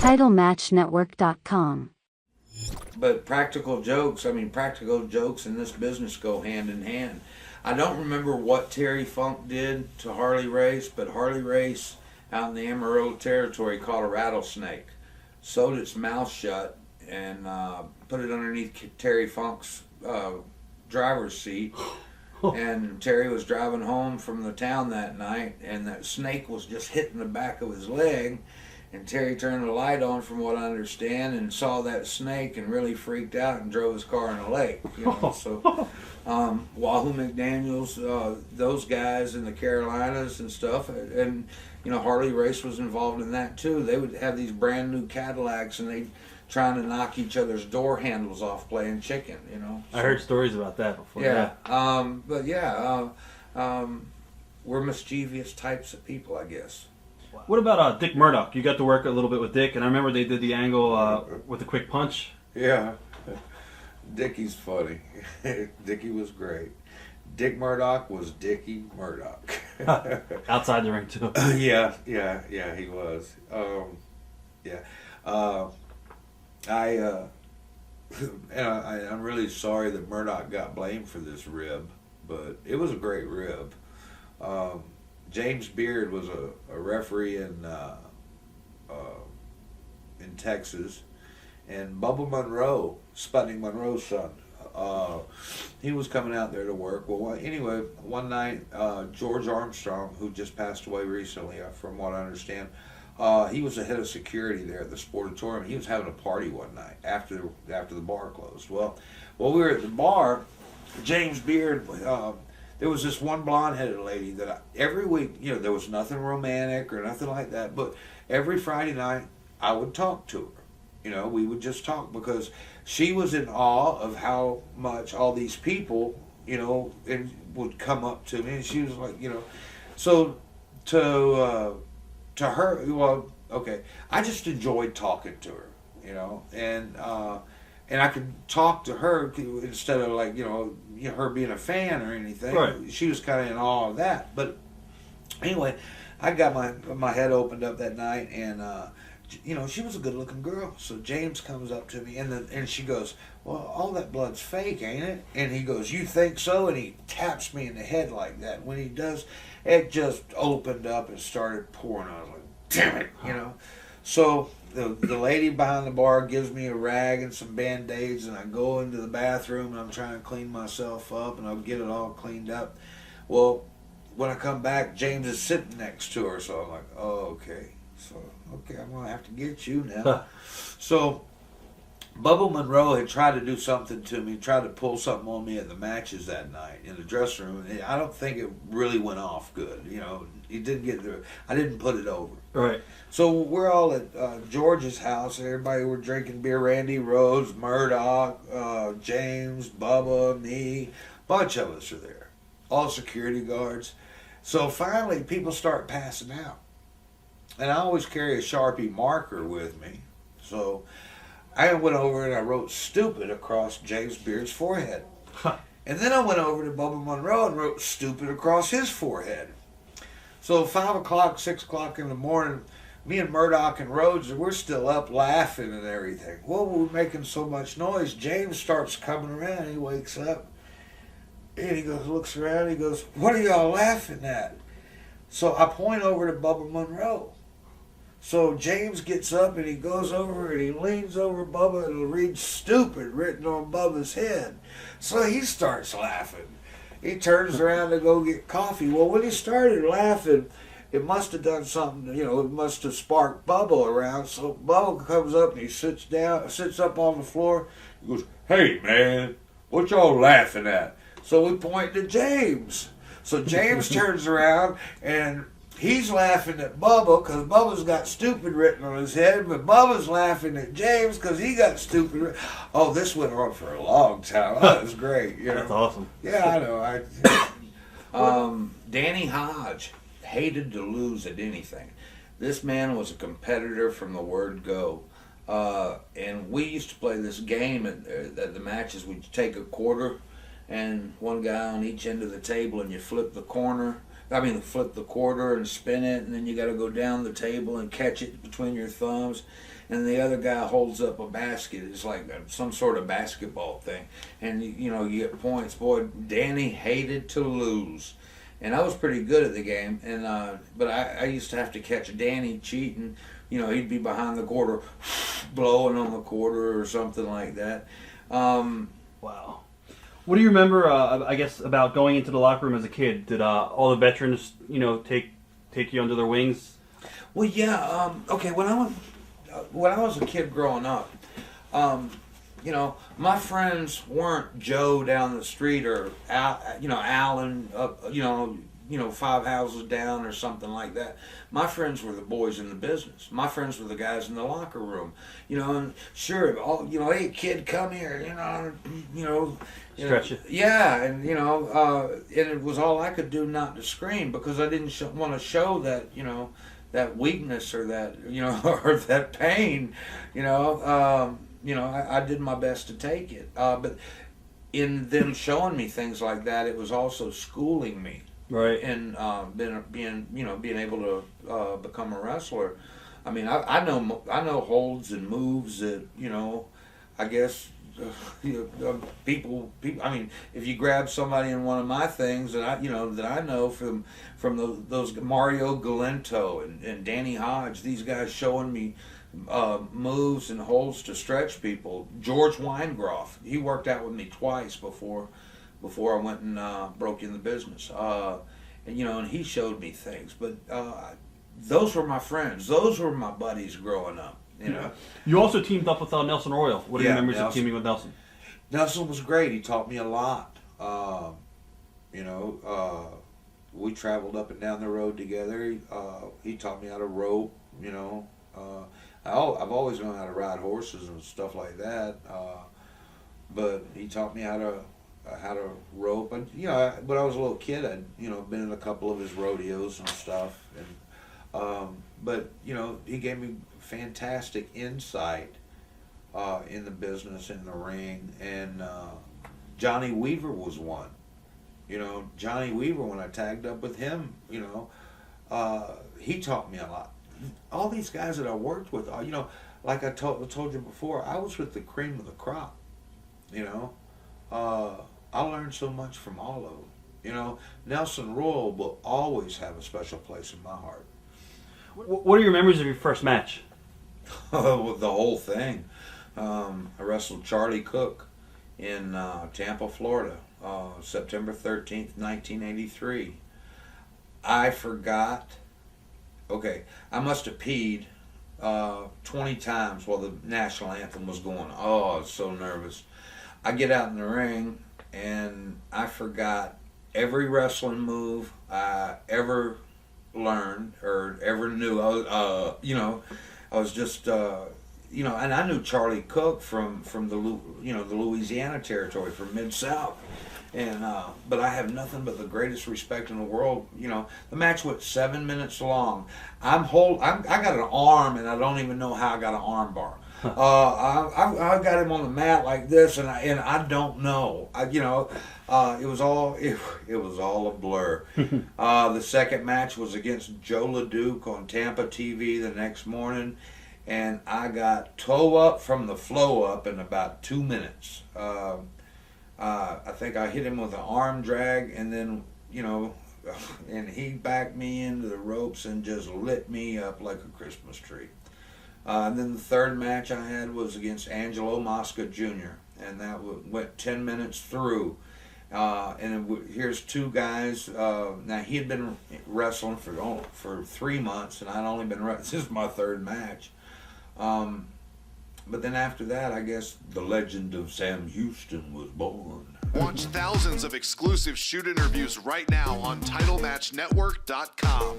TitleMatchNetwork.com. But practical jokes in this business go hand in hand. I don't remember what Terry Funk did to Harley Race, but Harley Race out in the Amarillo territory caught a rattlesnake, sewed its mouth shut, and put it underneath Terry Funk's driver's seat. And Terry was driving home from the town that night, and that snake was just hitting the back of his leg. And Terry turned the light on, from what I understand, and saw that snake and really freaked out and drove his car in a lake. So Wahoo McDaniels, those guys in the Carolinas and stuff, and Harley Race was involved in that too. They would have these brand new Cadillacs, and they trying to knock each other's door handles off playing chicken. I heard stories about that before. We're mischievous types of people, I guess. What about Dick Murdoch? You got to work a little bit with Dick, and I remember they did the angle with the quick punch. Yeah. Dickie's funny. Dickie was great. Dick Murdoch was Dickie Murdoch. Outside the ring, too. Yeah, he was. I'm really sorry that Murdoch got blamed for this rib, but it was a great rib. James Beard was a referee in Texas, and Bubba Monroe, Sputnik Monroe's son, he was coming out there to work. Well, anyway, one night, George Armstrong, who just passed away recently, from what I understand, he was the head of security there at the Sportatorium. He was having a party one night after the bar closed. Well, while we were at the bar, James Beard, there was this one blonde-headed lady that every week, there was nothing romantic or nothing like that, but every Friday night I would talk to her. We would just talk because she was in awe of how much all these people, and would come up to me, and she was like, so to her, well, okay, I just enjoyed talking to her, and I could talk to her instead of like, her being a fan or anything. Right. She was kind of in awe of that. But anyway, I got my head opened up that night, and she was a good-looking girl. So James comes up to me, and she goes, "Well, all that blood's fake, ain't it?" And he goes, "You think so?" And he taps me in the head like that. When he does, it just opened up and started pouring. I was like, "Damn it," So the lady behind the bar gives me a rag and some Band-Aids, and I go into the bathroom, and I'm trying to clean myself up, and I'll get it all cleaned up. Well, when I come back, James is sitting next to her, so I'm like, oh, okay. So, okay, I'm going to have to get you now. So Bubba Monroe had tried to do something to me, tried to pull something on me at the matches that night in the dressing room. And I don't think it really went off good. He didn't get there. I didn't put it over. Right. So we're all at George's house, and everybody were drinking beer. Randy Rhodes, Murdoch, James, Bubba, me, a bunch of us are there. All security guards. So finally, people start passing out. And I always carry a Sharpie marker with me. So I went over and I wrote "stupid" across James Beard's forehead. And then I went over to Bubba Monroe and wrote "stupid" across his forehead. So 5 o'clock, 6 o'clock in the morning, me and Murdoch and Rhodes, we're still up laughing and everything. Well, we're making so much noise. James starts coming around. He wakes up and he goes, looks around. He goes, "What are y'all laughing at?" So I point over to Bubba Monroe. So James gets up and he goes over and he leans over Bubba and reads "stupid" written on Bubba's head. So he starts laughing. He turns around to go get coffee. Well, when he started laughing, it must have done something, it must have sparked Bubba around. So Bubba comes up and he sits up on the floor. He goes, "Hey, man, what y'all laughing at?" So we point to James. So James turns around and he's laughing at Bubba because Bubba's got "stupid" written on his head, but Bubba's laughing at James because he got "stupid" written. Oh, this went on for a long time. That was great. That's awesome. Yeah, I know. Danny Hodge hated to lose at anything. This man was a competitor from the word go. And we used to play this game at the matches. We'd take a quarter and one guy on each end of the table, and you flip the corner. flip the quarter and spin it, and then you got to go down the table and catch it between your thumbs. And the other guy holds up a basket. It's like some sort of basketball thing. And, you get points. Boy, Danny hated to lose. And I was pretty good at the game. And but I used to have to catch Danny cheating. He'd be behind the quarter, blowing on the quarter or something like that. Wow. What do you remember, I guess, about going into the locker room as a kid? Did all the veterans, take you under their wings? Well, yeah. Okay, when I was a kid growing up, my friends weren't Joe down the street or Alan up, 5 houses down or something like that. My friends were the boys in the business. My friends were the guys in the locker room. And sure, hey kid, come here. Stretch it. Yeah, and and it was all I could do not to scream because I didn't want to show that that weakness or that or that pain. I did my best to take it, but in them showing me things like that, it was also schooling me. Right. And being able to become a wrestler. I mean, I know holds and moves that I guess people. I mean, if you grab somebody in one of my things that I know from those Mario Galento and Danny Hodge, these guys showing me moves and holds to stretch people. George Weingroff, he worked out with me twice before I went and broke in the business. And he showed me things. But those were my friends. Those were my buddies growing up. You also teamed up with Nelson Royal. What are your memories of teaming with Nelson? Nelson was great. He taught me a lot. We traveled up and down the road together. He taught me how to rope. I've always known how to ride horses and stuff like that. But he taught me how to rope. And when I was a little kid, I'd been in a couple of his rodeos and stuff. And but he gave me fantastic insight in the business, in the ring. And Johnny Weaver was one. Johnny Weaver, when I tagged up with him, he taught me a lot. All these guys that I worked with, like I told you before, I was with the cream of the crop. I learned so much from all of them. Nelson Royal will always have a special place in my heart. What are your memories of your first match? The whole thing. I wrestled Charlie Cook in Tampa, Florida, September 13th, 1983. I forgot. Okay, I must have peed 20 times while the national anthem was going. Oh, I was so nervous. I get out in the ring, and I forgot every wrestling move I ever learned or ever knew. I was just, and I knew Charlie Cook from the Louisiana territory, from Mid-South. And but I have nothing but the greatest respect in the world. The match went 7 minutes long. I got an arm, and I don't even know how I got an arm bar. I got him on the mat like this, and I don't know. It was all a blur. The second match was against Joe LeDuc on Tampa TV the next morning, and I got toe up from the flow up in about 2 minutes. I think I hit him with an arm drag, and then, and he backed me into the ropes and just lit me up like a Christmas tree. And then the third match I had was against Angelo Mosca Jr., and that went 10 minutes through. Here's two guys. Now, he had been wrestling for 3 months, and I'd only been this is my third match. But then after that, I guess the legend of Sam Houston was born. Watch thousands of exclusive shoot interviews right now on TitleMatchNetwork.com.